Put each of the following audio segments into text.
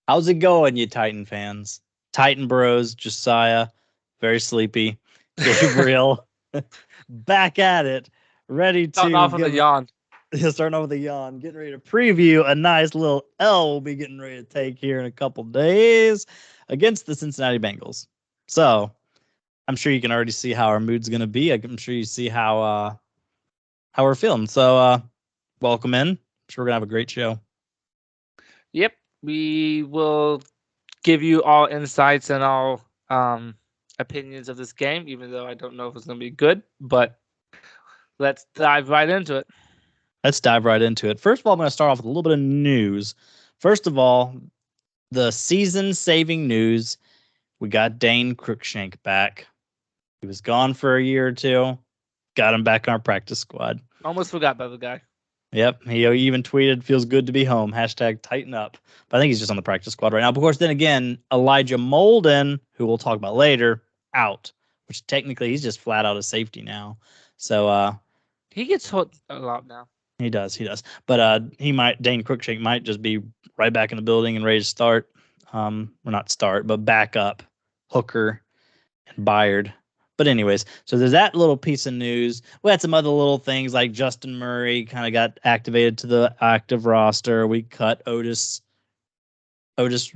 How's it going, you Titan fans? Titan Bros, Josiah, very sleepy. Gabriel, back at it, ready Starting to off with a give yawn. starting off with a yawn, getting ready to preview a nice little L we'll be getting ready to take here in a couple days against the Cincinnati Bengals. So I'm sure you can already see how our mood's gonna be. I'm sure you see how we're feeling. So welcome in. I'm sure we're gonna have a great show. Yep, we will give you all insights and all opinions of this game, even though I don't know if it's going to be good. But let's dive right into it. Let's dive right into it. First of all, I'm going to start off with a little bit of news. First of all, the season-saving news: we got Dane Cruikshank back. He was gone for a year or two. Got him back on our practice squad. Almost forgot about the guy. Yep, he even tweeted, "Feels good to be home." Hashtag tighten up. But I think he's just on the practice squad right now. But of course, then again, Elijah Molden, who we'll talk about later, out. Which technically he's just flat out a safety now. So He gets hurt a lot now. he does. But Dane Cruikshank might just be right back in the building and ready to start. Well, not start, but back up Hooker and Byard. But anyways, so there's that little piece of news. We had some other little things like Justin Murray kind of got activated to the active roster. We cut Otis Otis,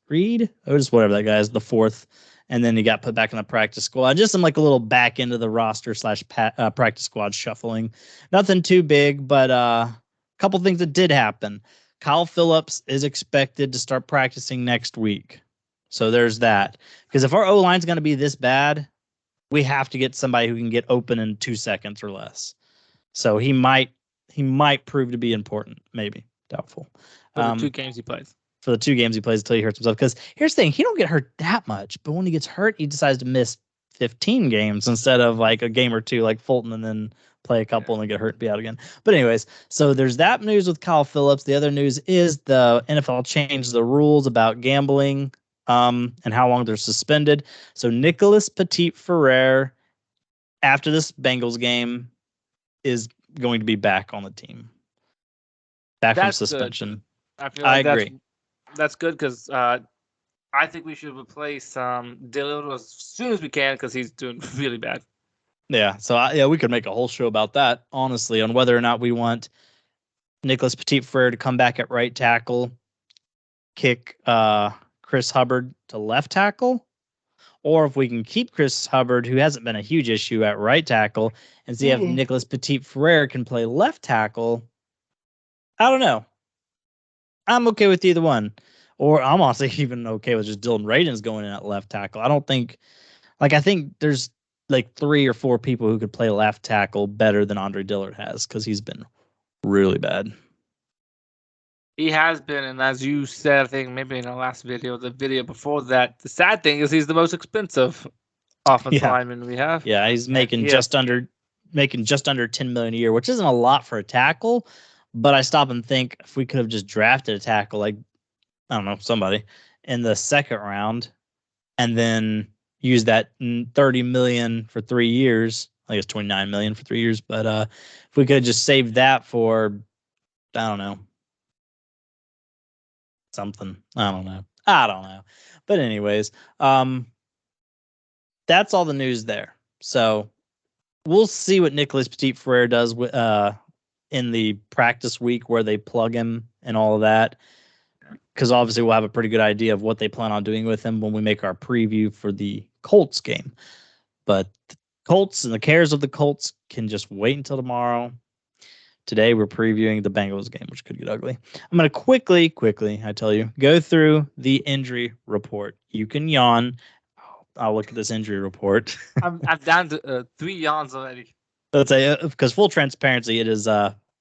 whatever that guy is, the fourth. And then he got put back in the practice squad. Just some like a little back into the roster / practice squad shuffling. Nothing too big, but a couple things that did happen. Kyle Phillips is expected to start practicing next week. So there's that. Because if our O-line's going to be this bad, we have to get somebody who can get open in 2 seconds or less. So he might prove to be important. Maybe. Doubtful. For the 2 games he plays. For the 2 games he plays until he hurts himself. Because here's the thing, he don't get hurt that much, but when he gets hurt, he decides to miss 15 games instead of like a game or two like Fulton and then play a couple and then get hurt and be out again. But anyways, so there's that news with Kyle Phillips. The other news is the NFL changed the rules about gambling and how long they're suspended. So Nicholas Petit-Ferrer, after this Bengals game, is going to be back on the team. Back from suspension. Good. I feel like agree. That's good because I think we should replace Dillon as soon as we can because he's doing really bad. Yeah, so we could make a whole show about that, honestly, on whether or not we want Nicholas Petit-Ferrer to come back at right tackle, kick Chris Hubbard to left tackle, or if we can keep Chris Hubbard, who hasn't been a huge issue, at right tackle, and see if Nicholas Petit-Ferrer can play left tackle. I don't know. I'm okay with either one. Or I'm honestly even okay with just Dylan Radins going in at left tackle. I think there's like 3 or 4 people who could play left tackle better than Andre Dillard has because he's been really bad. He has been, and as you said, I think maybe in the last video, the video before that, the sad thing is he's the most expensive offensive lineman we have. Yeah, he's making just under 10 million a year, which isn't a lot for a tackle. But I stop and think if we could have just drafted a tackle, like, I don't know, somebody in the second round and then use that 30 million for 3 years. I guess 29 million for 3 years. But if we could have just saved that for, I don't know, something. I don't know. But anyways, that's all the news there. So we'll see what Nicholas Petit-Ferrer does in the practice week where they plug him and all of that. Because obviously we'll have a pretty good idea of what they plan on doing with him when we make our preview for the Colts game. But the Colts and the cares of the Colts can just wait until tomorrow. Today we're previewing the Bengals game, which could get ugly. I'm going to quickly, I tell you, go through the injury report. You can yawn. I'll look at this injury report. I'm down to 3 yawns already. Let's say, because full transparency, it is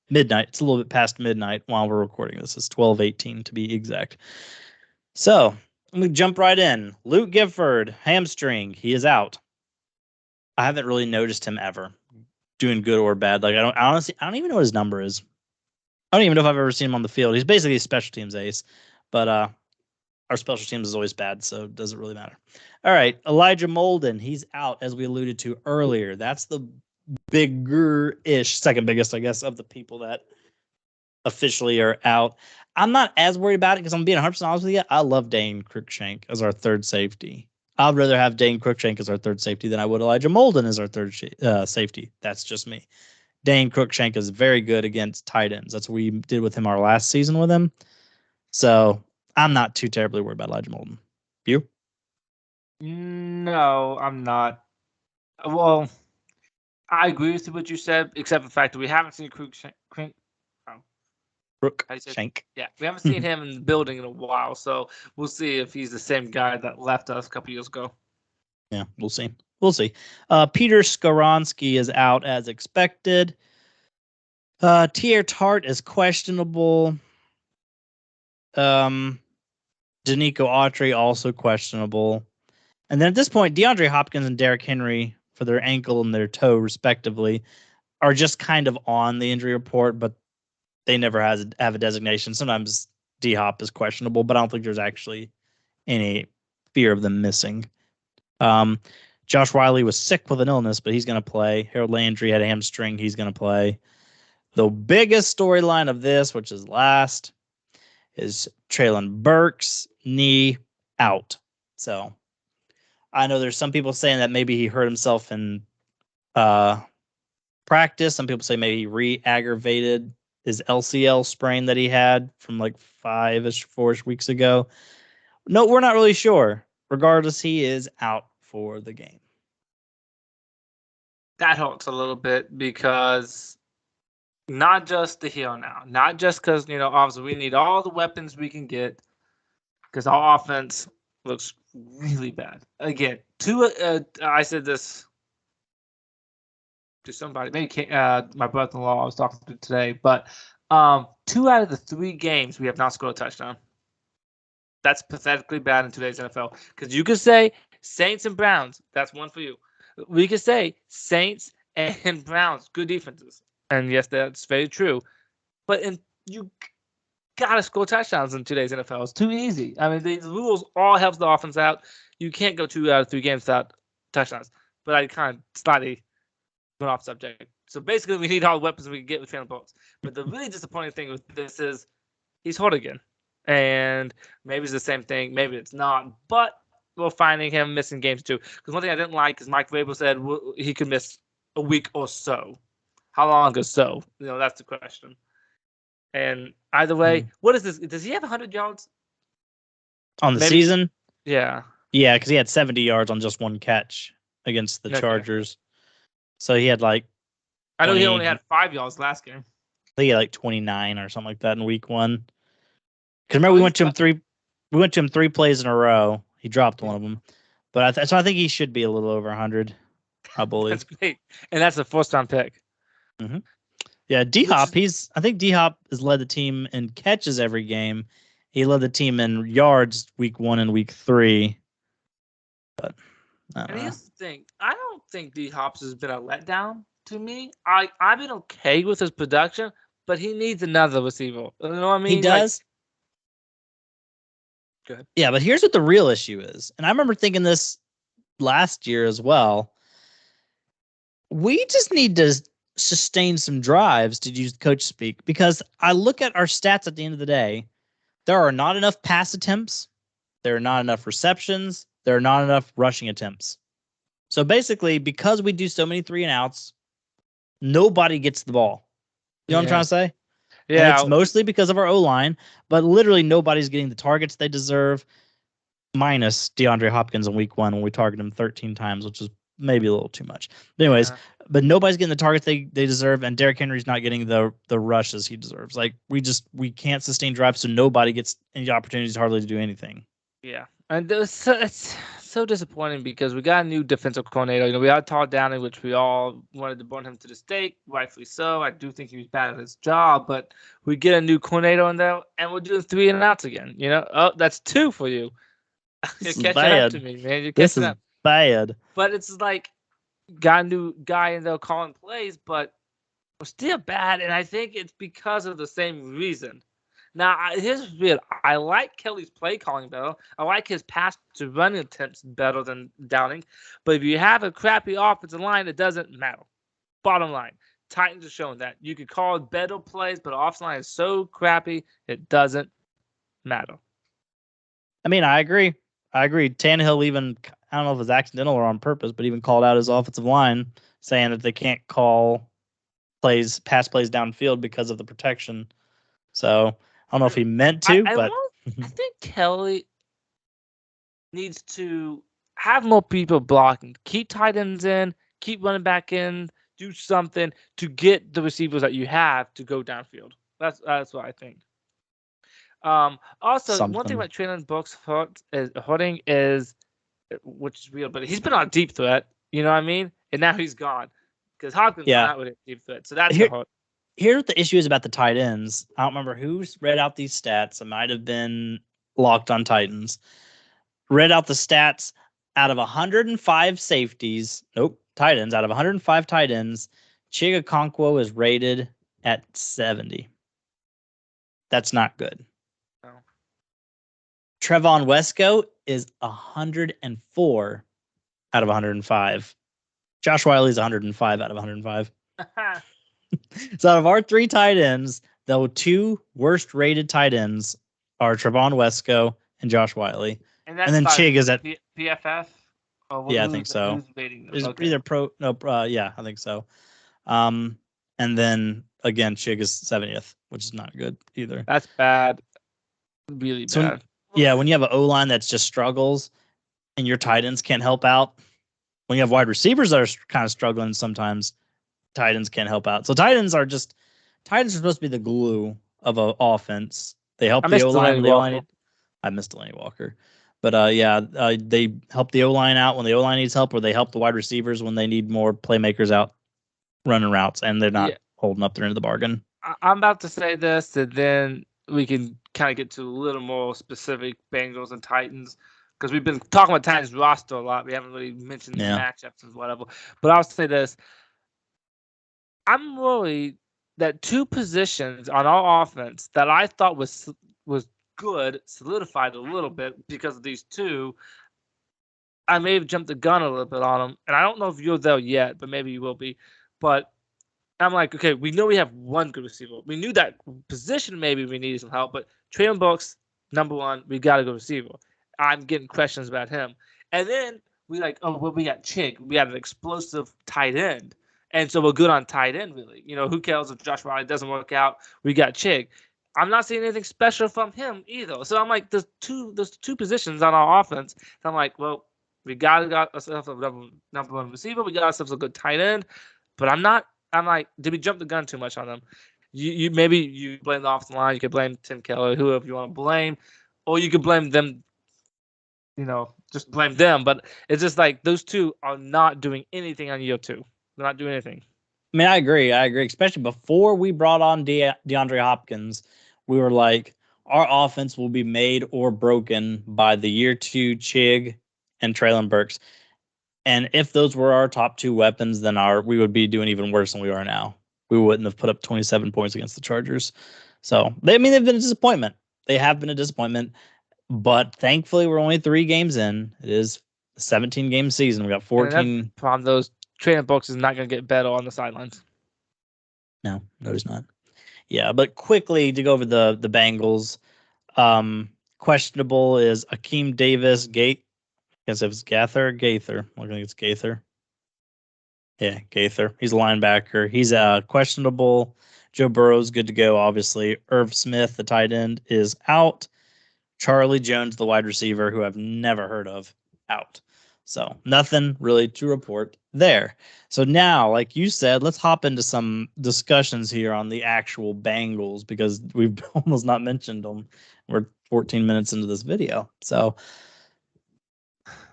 midnight. It's a little bit past midnight while we're recording this. It's 12:18 to be exact. So I'm going to jump right in. Luke Gifford, hamstring. He is out. I haven't really noticed him ever doing good or bad. Like, I don't even know what his number is. I don't even know if I've ever seen him on the field. He's basically a special teams ace, but our special teams is always bad, so it doesn't really matter. All right, Elijah Molden, he's out, as we alluded to earlier. That's the bigger-ish, second biggest, I guess, of the people that officially are out. I'm not as worried about it because I'm being 100% honest with you. I love Dane Cruikshank as our third safety. I'd rather have Dane Cruikshank as our third safety than I would Elijah Molden as our third safety. That's just me. Dane Cruikshank is very good against tight ends. That's what we did with him our last season with him. So I'm not too terribly worried about Elijah Molden. You? No, I'm not. Well, I agree with what you said, except for the fact that we haven't seen Cruikshank. Yeah, we haven't seen him in the building in a while, so we'll see if he's the same guy that left us a couple years ago. Yeah, we'll see. We'll see. Peter Skoronsky is out as expected. Tier Tart is questionable. Danico Autry also questionable. And then at this point, DeAndre Hopkins and Derrick Henry, for their ankle and their toe, respectively, are just kind of on the injury report, but they never have a designation. Sometimes D-Hop is questionable, but I don't think there's actually any fear of them missing. Josh Wiley was sick with an illness, but he's going to play. Harold Landry had a hamstring. He's going to play. The biggest storyline of this, which is last, is Traylon Burks' knee out. So I know there's some people saying that maybe he hurt himself in practice. Some people say maybe he re-aggravated his LCL sprain that he had from like 4 weeks ago. No, we're not really sure. Regardless, he is out for the game. That hurts a little bit because not just the heel now, not just because, obviously we need all the weapons we can get because our offense looks really bad. Again, I said this to somebody, maybe my brother-in-law I was talking to today, but 2 out of the 3 games we have not scored a touchdown. That's pathetically bad in today's NFL because you could say Saints and Browns. That's one for you. We could say Saints and Browns, good defenses. And yes, that's very true. But you got to score touchdowns in today's NFL. It's too easy. I mean, the rules all help the offense out. You can't go 2 out of 3 games without touchdowns. But I kind of slightly went off subject. So basically, we need all the weapons we can get with Traylon Burks. But the really disappointing thing with this is he's hurt again. And maybe it's the same thing. Maybe it's not. But we're finding him missing games too. Because one thing I didn't like is Mike Vrabel said he could miss a week or so. How long or so? That's the question. And either way, what is this? Does he have 100 yards? On the season? Yeah. Yeah, because he had 70 yards on just one catch against the Chargers. So he had like... I know he only had 5 yards last game. I think he had like 29 or something like that in week 1. Because remember, we went to him 3 plays in a row. He dropped one of them. But so I think he should be a little over 100, I believe. That's great. And that's a first-round pick. Mm-hmm. Yeah, D-Hop, I think D-Hop has led the team in catches every game. He led the team in yards week 1 and week 3. But here's the thing. I don't think D-Hop has been a letdown to me. I've been okay with his production, but he needs another receiver. You know what I mean? He does. Go ahead. Yeah, but here's what the real issue is. And I remember thinking this last year as well. We just need to sustain some drives, to use coach speak, because I look at our stats at the end of the day. There are not enough pass attempts. There are not enough receptions. There are not enough rushing attempts. So basically, because we do so many 3 and outs, nobody gets the ball. You know what I'm trying to say? Yeah. And it's mostly because of our O-line, but literally nobody's getting the targets they deserve, minus DeAndre Hopkins in week 1 when we targeted him 13 times, which is maybe a little too much. But anyways, but nobody's getting the targets they deserve, and Derrick Henry's not getting the rushes he deserves. Like, we can't sustain drives, so nobody gets any opportunities hardly to do anything. Yeah. And it's so disappointing because we got a new defensive coordinator. We had Todd Downing, which we all wanted to burn him to the stake, rightfully so. I do think he was bad at his job, but we get a new coordinator in there, and we're doing 3 and outs again. Oh, that's 2 for you. You're catching up to me, man. You're catching up. Bad. But it's like, got a new guy in there calling plays, but we're still bad, and I think it's because of the same reason. Now, here's weird. I like Kelly's play calling better. I like his pass to run attempts better than Downing. But if you have a crappy offensive line, it doesn't matter. Bottom line, Titans are showing that. You could call it better plays, but offensive line is so crappy, it doesn't matter. I mean, I agree. Tannehill even, I don't know if it was accidental or on purpose, but even called out his offensive line, saying that they can't call pass plays downfield because of the protection. So I don't know if he meant to, but I think Kelly needs to have more people blocking. Keep tight ends in, keep running back in, do something to get the receivers that you have to go downfield. That's what I think. Also, one thing about Traylon Burks hurting is, which is real, but he's been on deep threat. You know what I mean? And now he's gone because Hopkins went out with a deep threat. So that's hurt. Here's what the issue is about the tight ends. I don't remember who's read out these stats. It might have been Locked on Titans. Read out the stats out of 105 safeties. Nope, tight ends. Out of 105 tight ends, Chig Okonkwo is rated at 70. That's not good. No. Trevon Wesco is 104 out of 105. Josh Whyle is 105 out of 105. So out of our 3 tight ends, the 2 worst rated tight ends are Trevon Wesco and Josh Whyle. And then Chig is at PFF. Yeah, I think so. Is either yeah, I think so. And then again, Chig is 70th, which is not good either. That's bad. Really bad. When you have an O-line that's just struggles and your tight ends can't help out, when you have wide receivers that are kind of struggling sometimes, tight ends can't help out. So tight ends are supposed to be the glue of an offense. They help the O-line when the O-line. I missed Delaney Walker. But they help the O-line out when the O-line needs help, or they help the wide receivers when they need more playmakers out running routes, and they're not holding up their end of the bargain. I'm about to say this, and then we can kind of get to a little more specific Bengals and Titans, because we've been talking about Titans roster a lot. We haven't really mentioned the matchups and whatever. But I'll say this. I'm worried that 2 positions on our offense that I thought was good solidified a little bit because of these 2. I may have jumped the gun a little bit on them, and I don't know if you're there yet, but maybe you will be. But I'm like, okay, we know we have 1 good receiver. We knew that position maybe we needed some help, but Traylon Burks, number 1, we got to go receiver. I'm getting questions about him. And then we we got Chig. We got an explosive tight end. And so we're good on tight end, really. Who cares if Josh Riley doesn't work out? We got Chig. I'm not seeing anything special from him either. So I'm like, there's two positions on our offense. So I'm like, well, we got ourselves a number 1 receiver. We got ourselves a good tight end. But I'm like, did we jump the gun too much on them? You maybe you blame the offensive line. You could blame Tim Keller, whoever you want to blame, or you could blame them. Just blame them. But it's just like those 2 are not doing anything on year 2. They're not doing anything. I mean, I agree, especially before we brought on DeAndre Hopkins. We were like, our offense will be made or broken by the year 2 Chig and Traylon Burks. And if those were our top 2 weapons, then we would be doing even worse than we are now. We wouldn't have put up 27 points against the Chargers. So, they've been a disappointment. They have been a disappointment. But thankfully, we're only 3 games in. It is a 17-game season. We got 14. From those Traylon Burks is not going to get better on the sidelines. No, he's not. Yeah, but quickly to go over the Bengals, questionable is Akeem Davis. I guess if it's Gaither. I think it's Gaither. Yeah, Gaither. He's a linebacker. He's questionable. Joe Burrow's good to go, obviously. Irv Smith, the tight end, is out. Charlie Jones, the wide receiver, who I've never heard of, out. So nothing really to report there. So now, like you said, let's hop into some discussions here on the actual Bengals, because we've almost not mentioned them. We're 14 minutes into this video. So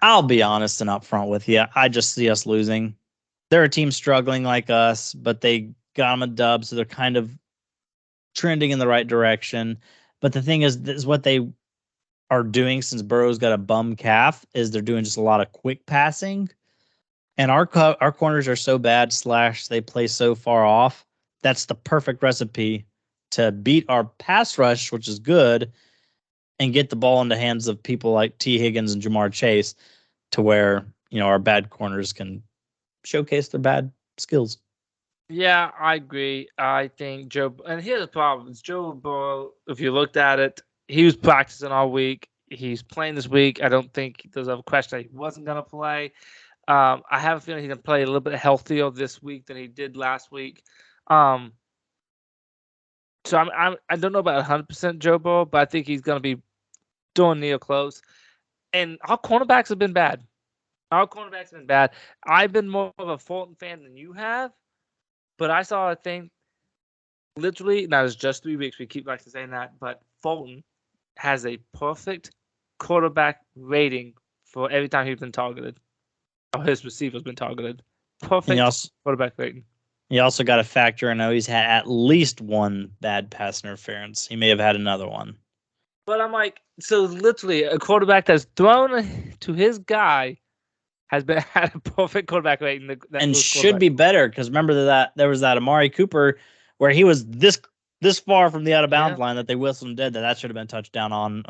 I'll be honest and upfront with you. I just see us losing. They're a team struggling like us, but they got them a dub, so they're kind of trending in the right direction. But the thing is what they are doing since Burrow's got a bum calf is they're doing just a lot of quick passing. And our corners are so bad / they play so far off. That's the perfect recipe to beat our pass rush, which is good, and get the ball in the hands of people like T. Higgins and Jamar Chase, to where our bad corners can showcase their bad skills. Yeah, I agree. I think and here's the problem: is Joe Burrow. If you looked at it, he was practicing all week. He's playing this week. I don't think there's a question that he wasn't gonna play. I have a feeling he's gonna play a little bit healthier this week than he did last week. Um, so I don't know about 100% Joe Burrow, but I think he's gonna be doing near close. And our cornerbacks have been bad. Our cornerbacks have been bad. I've been more of a Fulton fan than you have, but I saw a thing. Literally, now it's just 3 weeks. We keep like to saying that, but Fulton has a perfect quarterback rating for every time he's been targeted, or his receiver's been targeted. And Perfect quarterback rating. you also got to factor in how he's had at least one bad pass interference. He may have had another one. But I'm like, so literally, a quarterback that's thrown to his guy has been had a perfect quarterback rating. And should be better because remember that there was that Amari Cooper where he was this far from the out of bounds line that they whistled him dead. That should have been touchdown on.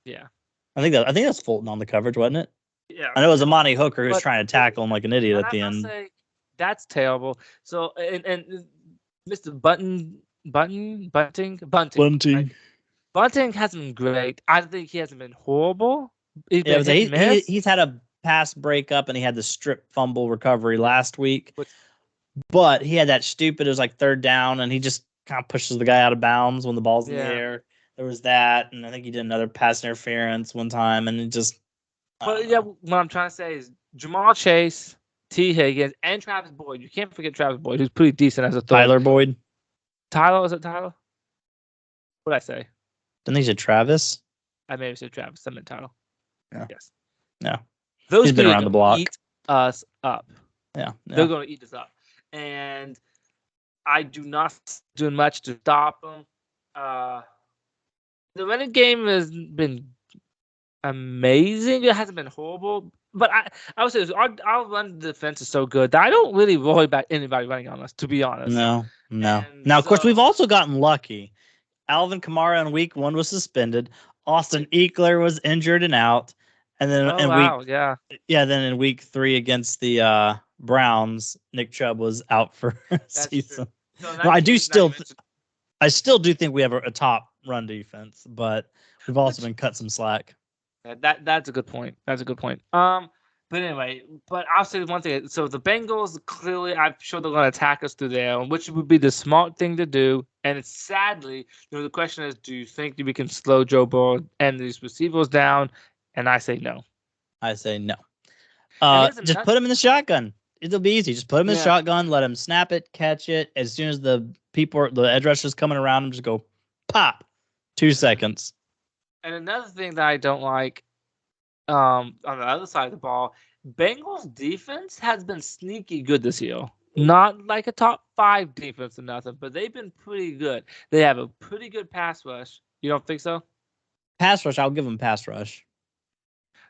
Yeah. I think that's Fulton on the coverage, wasn't it? Yeah. I know it was Amani Hooker who was trying to tackle him like an idiot at the end. Say, that's terrible. So and Mr. Bunting hasn't been great. I think he hasn't been horrible. He's had a pass breakup and he had the strip fumble recovery last week. But he had that stupid, it was like third down, and he just kind of pushes the guy out of bounds when the ball's in the air. There was that, and I think he did another pass interference one time, and it just. But yeah, what I'm trying to say is Jamal Chase, T. Higgins, and Travis Boyd. You can't forget Travis Boyd, who's pretty decent as a third. Tyler Boyd. Tyler, is it Tyler? What did I say? Didn't he say Travis? I may have said Travis. I meant Tyler. Yeah. Yes. No. Those He's been around the block. Eat us up. Yeah. They're going to eat us up. And I do not do much to stop them. The running game has been amazing. It hasn't been horrible. But I would say our run defense is so good that I don't really worry about anybody running on us, to be honest. No. Now, of course, we've also gotten lucky. Alvin Kamara in week 1 was suspended. Austin Eckler was injured and out. And then then in week 3 against the Browns, Nick Chubb was out for a season. I still do think we have a top run defense, but we've also been cut some slack. That's a good point. But anyway, I'll say one thing. So the Bengals, clearly, I'm sure they're going to attack us through there, which would be the smart thing to do. And it's sadly, the question is, do you think that we can slow Joe Burrow and these receivers down? And I say no. Just put him in the shotgun. It'll be easy. Just put him in the shotgun, let him snap it, catch it. As soon as the edge rushers coming around him, just go pop. 2 seconds. And another thing that I don't like, on the other side of the ball, Bengals defense has been sneaky good this year. Not like a top 5 defense or nothing, but they've been pretty good. They have a pretty good pass rush. You don't think so? Pass rush, I'll give them pass rush.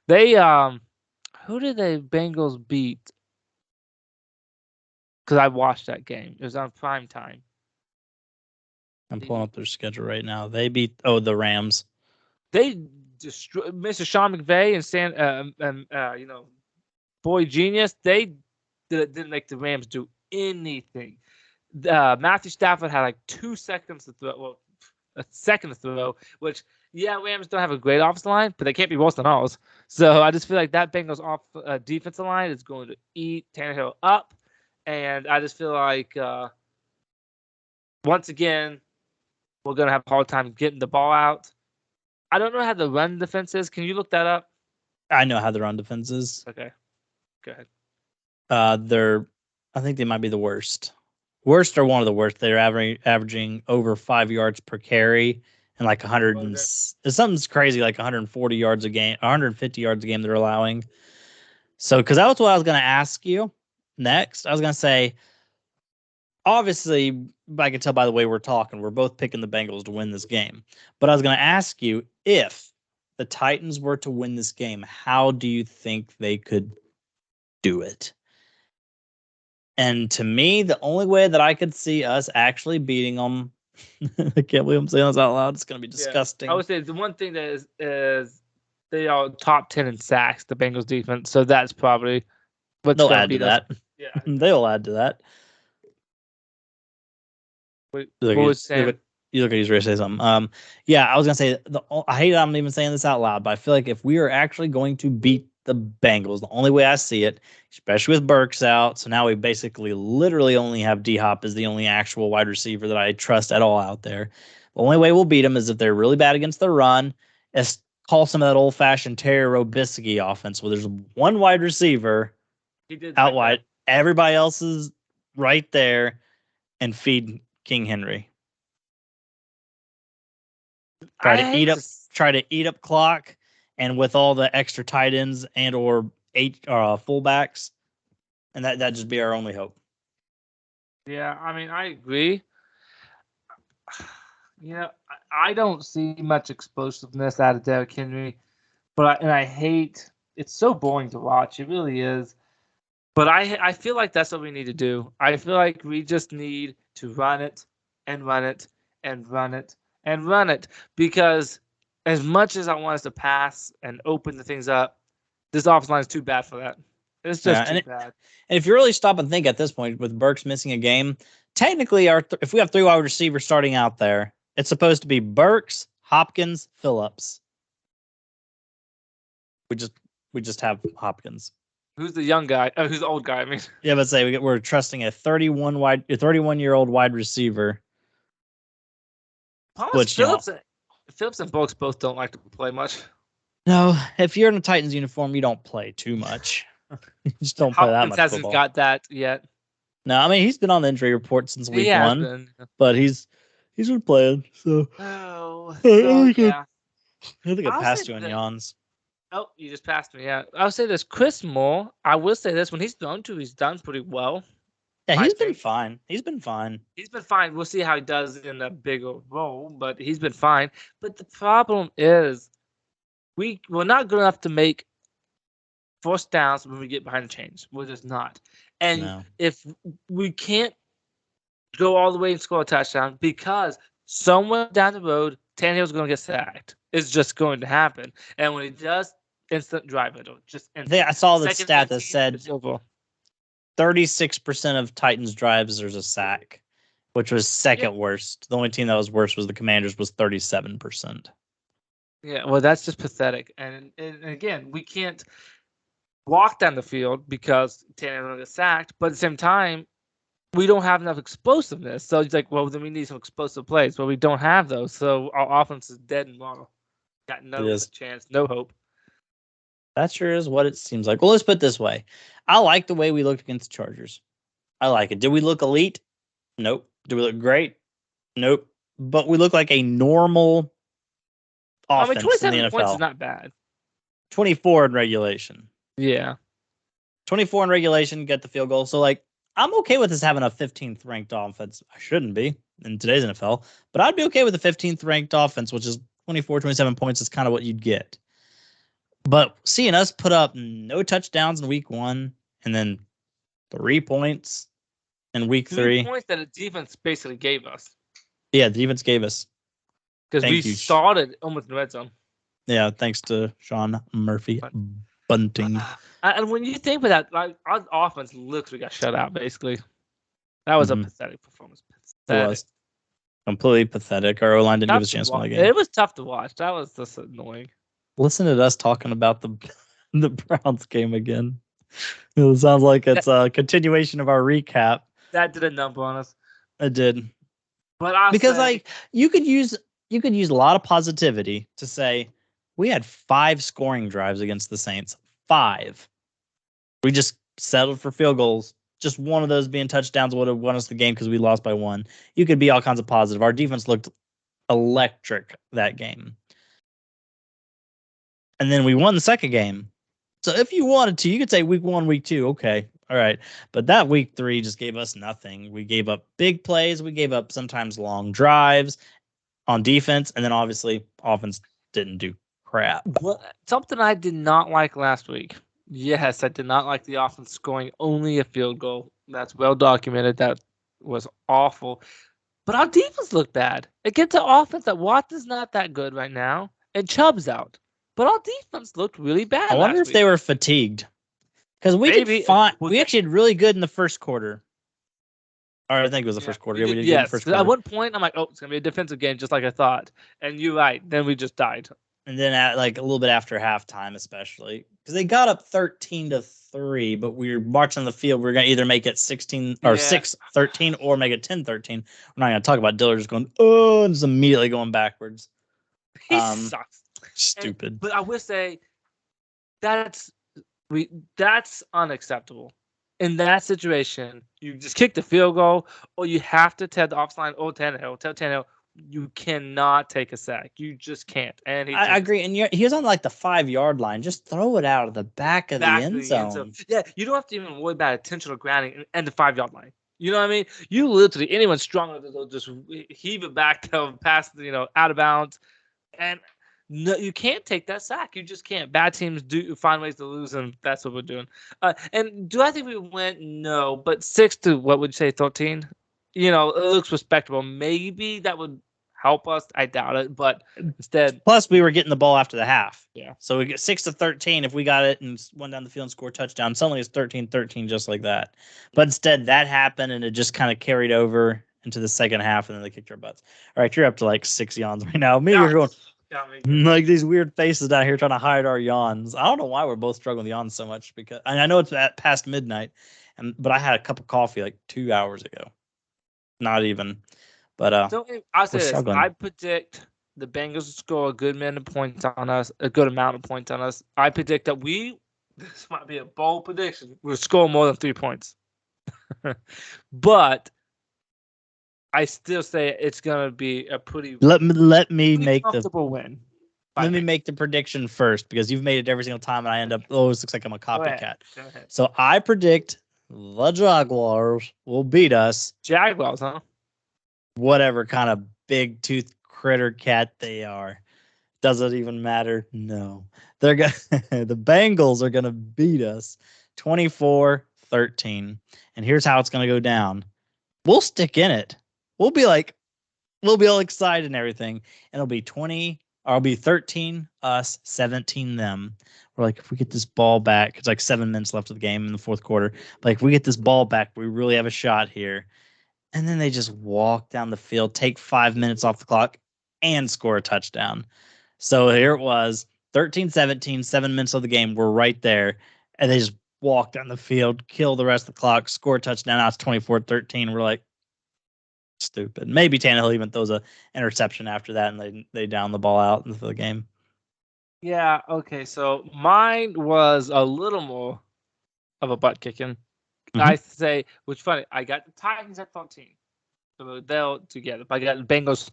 They who did the Bengals beat? Because I watched that game. It was on prime time. I'm pulling up their schedule right now. They beat the Rams. They destroyed Mr. Sean McVay and Boy Genius. They didn't make the Rams do anything. Matthew Stafford had like 2 seconds to throw. Well, a second to throw, which Rams don't have a great offensive line, but they can't be worse than ours. So I just feel like that Bengals defensive line is going to eat Tannehill up, and I just feel like once again we're going to have a hard time getting the ball out. I don't know how the run defense is. Can you look that up? I know how the run defense is. Okay, go ahead. I think they might be the worst. Worst or one of the worst. They're averaging over 5 yards per carry and like 100 something's crazy, like 140 yards a game, 150 yards a game they're allowing. So, because that was what I was going to ask you next. I was going to say, obviously, I can tell by the way we're talking, we're both picking the Bengals to win this game. But I was going to ask you, if the Titans were to win this game, how do you think they could do it? And to me, the only way that I could see us actually beating them, I can't believe I'm saying this out loud. It's going to be disgusting. I would say the one thing that is they are top 10 in sacks, the Bengals defense. So that's probably what's they'll add to that. Yeah, they'll add to that. What You was Sam? look at he's ready to say something. Yeah, I was gonna say I hate I'm even saying this out loud, but I feel like if we are actually going to beat the Bengals, the only way I see it, especially with Burks out, so now we basically literally only have D Hop as the only actual wide receiver that I trust at all out there. The only way we'll beat them is if they're really bad against the run. It's call some of that old fashioned Terry Robisky offense where there's one wide receiver He did out like wide, that. everybody else is right there, and feed King Henry. Try I to hate eat up, to. try to eat up clock, and with all the extra tight ends and or fullbacks, and that just be our only hope. Yeah, I mean, I agree. I don't see much explosiveness out of Derrick Henry, but I hate. It's so boring to watch. It really is. But I feel like that's what we need to do. I feel like we just need to run it and run it and run it and run it because as much as I want us to pass and open the things up, this offensive line is too bad for that. It's Yeah, just too bad. and if you really stop and think at this point, with Burks missing a game, technically, if we have three wide receivers starting out there, it's supposed to be Burks, Hopkins, Phillips. We just have Hopkins. Who's the young guy? Oh, who's the old guy? I mean, Yeah, but say we're trusting a 31-year-old wide receiver. Thomas Which, you know, Phillips and Brooks both don't like to play much. no, if you're in a Titans uniform, you don't play too much. You just don't play that Hopkins much hasn't football. got that yet. No, I mean he's been on the injury report since He week has 1, been. but he's been playing. So Oh, I so think yeah. I think I I'll say passed you on that. yawns. Oh, you just passed me. Yeah, I'll say this. Chris Moore. I will say this: when he's thrown to, he's done pretty well. Yeah, I he's been think fine. He's been fine. he's been fine. We'll see how he does in a bigger role, but he's been fine. But the problem is, we're not good enough to make first downs when we get behind the chains. We're just not. And No. if we can't go all the way and score a touchdown because somewhere down the road, Tannehill's going to get sacked. It's just going to happen. And when he does, instant drive it. Just instant. I saw the Second stat that 15, said it's over. 36% of Titans drives there's a sack, which was second worst. The only team that was worse was the Commanders, was 37%. Yeah, well, that's just pathetic. And again, we can't walk down the field because Tannehill's going to get sacked. But at the same time, we don't have enough explosiveness. So it's like, well, then we need some explosive plays. But we don't have those. So our offense is dead and wrong. Got no chance, no hope. That sure is what it seems like. Well, let's put it this way. I like the way we looked against the Chargers. I like it. Did we look elite? Nope. Did we look great? Nope. But we look like a normal offense in the 27 points is NFL. not bad. 24 in regulation. Yeah. 24 in regulation, get the field goal. So, like, I'm okay with us having a 15th ranked offense. I shouldn't be in today's NFL, but I'd be okay with a 15th ranked offense, which is 24, 27 points is kind of what you'd get. But seeing us put up no touchdowns in week 1 and then 3 points in week 3. 3 points that the defense basically gave us. Yeah, the defense gave us. Because we started almost in the red zone. Yeah, thanks to Sean Murphy Bunting. And when you think about that, like our offense looks, we got shut out basically. That was a pathetic performance. Pathetic. It was completely pathetic. Our O-line didn't give us a chance to win the game. It was tough to watch. That was just annoying. Listen to us talking about the Browns game again. It sounds like it's a continuation of our recap. That did a number on us. It did. But because like you could use a lot of positivity to say we had 5 scoring drives against the Saints. 5. We just settled for field goals. Just one of those being touchdowns would have won us the game because we lost by 1. You could be all kinds of positive. Our defense looked electric that game. And then we won the second game. So if you wanted to, you could say week 1, week 2. Okay. All right. But that week 3 just gave us nothing. We gave up big plays. We gave up sometimes long drives on defense. And then obviously offense didn't do crap. Something I did not like last week. Yes, I did not like the offense scoring only a field goal. That's well documented. That was awful. But our defense looked bad. Against the offense that Watson's not that good right now. And Chubb's out. But our defense looked really bad. I wonder if they were fatigued. Because we actually did really good in the first quarter. Or I think it was the first quarter. Yeah, we did good in the Yes. first 'Cause at quarter. one point, I'm like, oh, it's gonna be a defensive game, just like I thought. And you're right. Then we just died. And then at like a little bit after halftime, especially because they got up 13-3, but we were marching on the field. We are gonna either make it 16 or 6-13 or make it 10-13. We're not gonna talk about Dillard just going and just immediately going backwards. He sucks. Stupid. But I will say that's unacceptable. In that situation, you just kick the field goal, or you have to tell the offensive line, tell Tannehill, you cannot take a sack. You just can't. And I agree. And he was on like the 5-yard line. Just throw it out of the back of the end zone. Yeah, you don't have to even worry about intentional grounding and the 5-yard line. You know what I mean? You literally, anyone strong enough to just heave it back to pass, out of bounds. And no, you can't take that sack. You just can't. Bad teams do find ways to lose, and that's what we're doing. And do I think we went? No, but 6 to what would you say, 13? It looks respectable. Maybe that would help us. I doubt it, but instead. Plus, we were getting the ball after the half. Yeah. So we get 6-13. If we got it and went down the field and scored a touchdown, suddenly it's 13-13 just like that. But instead, that happened, and it just kind of carried over into the second half, and then they kicked our butts. All right, you're up to like 6 yawns right now. Me, you're going like these weird faces down here trying to hide our yawns. I don't know why we're both struggling with yawns so much, because I know it's past midnight, but I had a cup of coffee like 2 hours ago. Not even. But I'll say this. I predict the Bengals will score a good amount of points on us. I predict that this might be a bold prediction, we'll score more than 3 points. But I still say it's gonna be a pretty let me make comfortable win. Let me make the prediction first, because you've made it every single time, and I end up always looks like I'm a copycat. Go ahead. So I predict the Jaguars will beat us. Jaguars, huh? Whatever kind of big tooth critter cat they are, doesn't even matter. No, they're gonna the Bengals are gonna beat us 24-13, and here's how it's gonna go down. We'll stick in it. We'll be all excited and everything. And it'll be 13 us, 17 them. We're like, if we get this ball back, it's like 7 minutes left of the game in the fourth quarter. Like, if we get this ball back, we really have a shot here. And then they just walk down the field, take 5 minutes off the clock, and score a touchdown. So here it was, 13-17, 7 minutes of the game. We're right there. And they just walk down the field, kill the rest of the clock, score a touchdown. Now it's 24-13. We're like, stupid. Maybe Tannehill even throws an interception after that, and they down the ball out into the game. Yeah, okay. So mine was a little more of a butt kicking. Mm-hmm. I say, which funny, I got the Titans at 13. So they're together. But I got the Bengals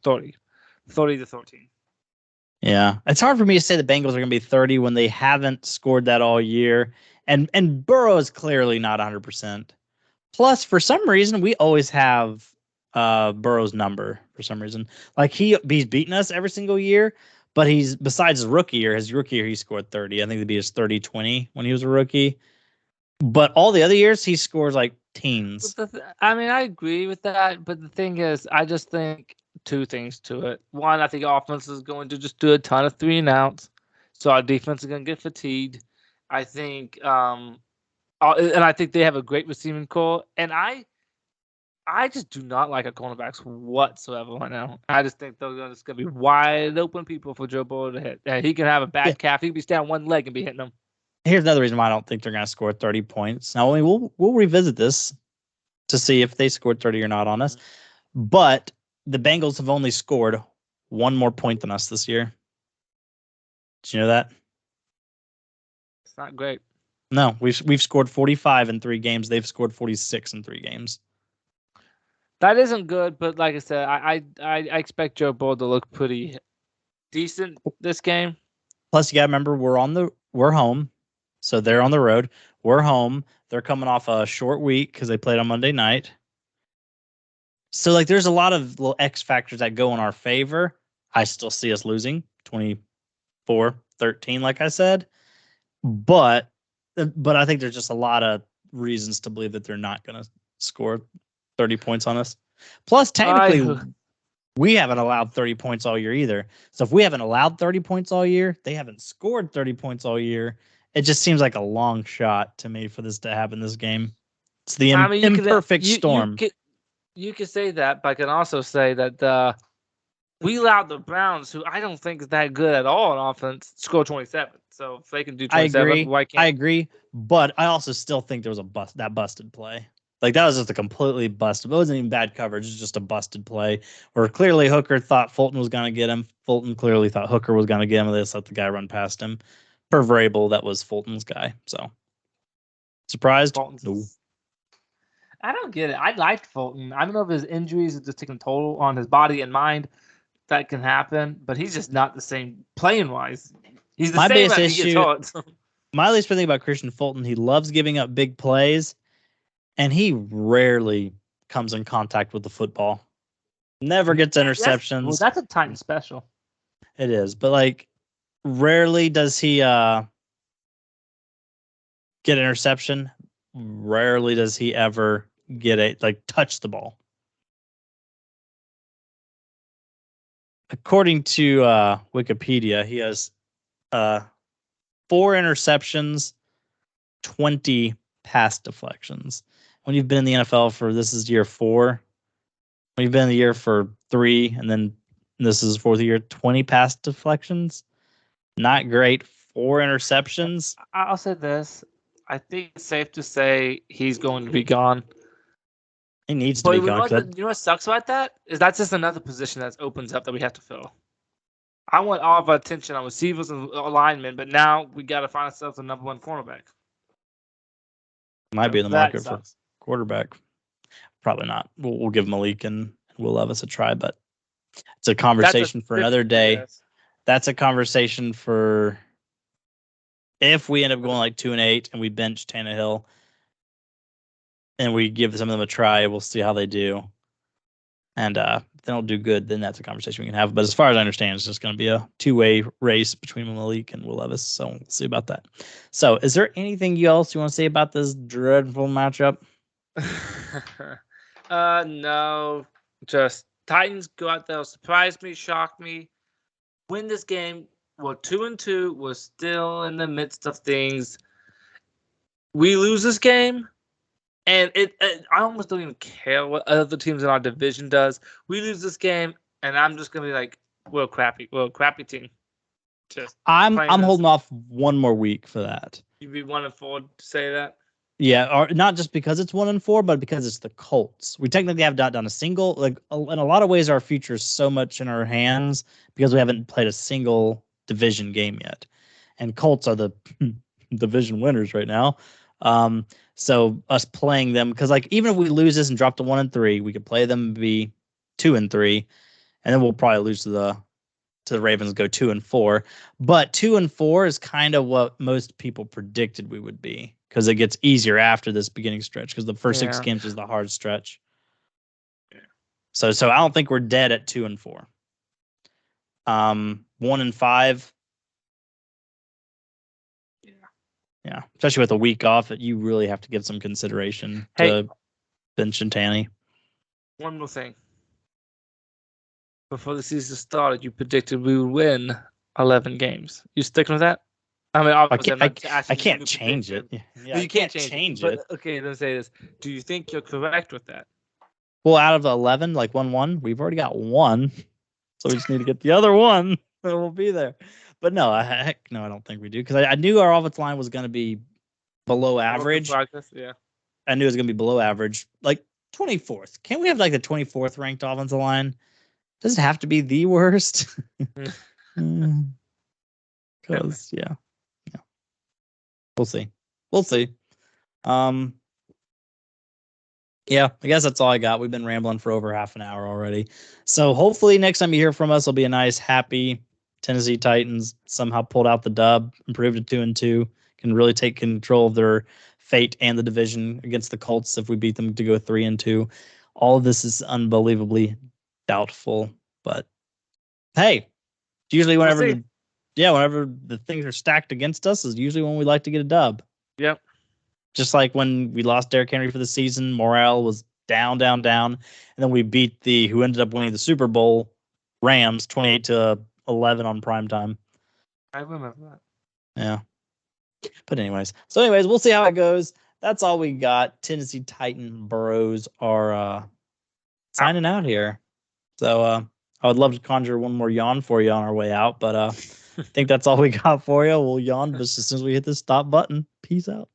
30-13. Yeah. It's hard for me to say the Bengals are going to be 30 when they haven't scored that all year. And Burrow is clearly not 100%. Plus, for some reason, we always have Burrow's number for some reason. Like he's beaten us every single year, but besides his rookie year, he scored 30. I think it'd be his 30-20 when he was a rookie. But all the other years, he scores like teens. I agree with that. But the thing is, I just think two things to it. One, I think offense is going to just do a ton of 3-and-outs. So our defense is going to get fatigued. I think, and I think they have a great receiving core. And I just do not like our cornerbacks whatsoever right now. I just think they're just going to be wide open people for Joe Burrow to hit. He can have a bad calf. He can be standing one leg and be hitting them. Here's another reason why I don't think they're going to score 30 points. Now, we'll revisit this to see if they scored 30 or not on us. But the Bengals have only scored one more point than us this year. Did you know that? It's not great. No, we've scored 45 in 3 games. They've scored 46 in 3 games. That isn't good, but like I said, I expect Joe Burrow to look pretty decent this game. Plus, you got to remember, we're home, so they're on the road. We're home. They're coming off a short week because they played on Monday night. So, like, there's a lot of little X factors that go in our favor. I still see us losing 24-13, like I said. But I think there's just a lot of reasons to believe that they're not going to score 30 points on us. Plus, technically, we haven't allowed 30 points all year either. So if we haven't allowed 30 points all year, they haven't scored 30 points all year. It just seems like a long shot to me for this to happen this game. It's the imperfect storm. You can say that, but I can also say that we allowed the Browns, who I don't think is that good at all on offense, score 27. So if they can do 27, why can't? I agree, but I also still think there was that busted play. Like that was just a completely busted. It wasn't even bad coverage. It was just a busted play where clearly Hooker thought Fulton was going to get him. Fulton clearly thought Hooker was going to get him, and they just let the guy run past him. Per variable, that was Fulton's guy. So surprised? Fulton's No. I don't get it. I liked Fulton. I don't know if his injuries are just taking a toll on his body and mind. That can happen, but he's just not the same playing wise. He's the My same biggest as he gets issue, hurt. my least favorite thing about Christian Fulton, he loves giving up big plays, and he rarely comes in contact with the football. Never gets interceptions. That's a Titan special. It is, but like rarely does he get interception. Rarely does he ever get touch the ball. According to Wikipedia, he has 4 interceptions, 20 pass deflections. When you've been in the NFL for this is year 4, when you've been in the year for 3, and then this is 4th year, 20 pass deflections. Not great. 4 interceptions. I'll say this. I think it's safe to say he's going to be gone. He needs to be gone. You know what sucks about that? Is that's just another position that opens up that we have to fill. I want all of our attention on receivers and alignment, but now we got to find ourselves a number 1 cornerback. Might be in the market for quarterback. Probably not. We'll give Malik and Will Levis a try, but it's a conversation for another day. Yes. That's a conversation for if we end up going like 2-8 and we bench Tannehill and we give some of them a try, we'll see how they do. And if they don't do good, then that's a conversation we can have. But as far as I understand, it's just going to be a 2-way race between Malik and Will Levis. So we'll see about that. So is there anything else you want to say about this dreadful matchup? No. Just Titans go out there, surprise me, shock me, win this game. We're 2-2. We're still in the midst of things. We lose this game, and I almost don't even care what other teams in our division does. We lose this game, and I'm just gonna be like, we're a crappy team. I'm holding off one more week for that. You'd be 1-4 to say that. Yeah, or not just because it's 1-4, but because it's the Colts. We technically have not done a single. Like in a lot of ways, our future is so much in our hands because we haven't played a single division game yet, and Colts are the division winners right now. So us playing them, because like even if we lose this and drop to 1-3, we could play them and be 2-3, and then we'll probably lose to the Ravens, go 2-4. But 2-4 is kind of what most people predicted we would be, because it gets easier after this beginning stretch, because the first 6 games is the hard stretch. Yeah. So I don't think we're dead at 2-4. 1-5. Yeah, especially with a week off, that you really have to give some consideration to bench and Tanny. One more thing. Before the season started, you predicted we would win 11 games. You sticking with that? I mean, obviously, I can't change it. Yeah, you can't change it. But, okay, let's say this. Do you think you're correct with that? Well, out of the 11, like 1-1, we've already got 1. So we just need to get the other 1, and we'll be there. But no, heck no, I don't think we do, because I knew our offensive line was going to be below average. Yeah. I knew it was going to be below average. Like 24th. Can't we have like the 24th ranked offensive line? Does it have to be the worst? Because yeah. We'll see. Yeah, I guess that's all I got. We've been rambling for over half an hour already. So hopefully next time you hear from us, it'll be a nice, happy Tennessee Titans somehow pulled out the dub, improved to 2-2, can really take control of their fate and the division against the Colts if we beat them to go 3-2. All of this is unbelievably doubtful, but hey, usually whenever the things are stacked against us is usually when we like to get a dub. Yep. Just like when we lost Derrick Henry for the season, morale was down, and then we beat who ended up winning the Super Bowl, Rams, 28-11 on primetime. I remember that. Yeah. But anyways, we'll see how it goes. That's all we got. Tennessee Titan Bros are signing out here. So I would love to conjure one more yawn for you on our way out, but I think that's all we got for you. We'll yawn just as soon as we hit the stop button. Peace out.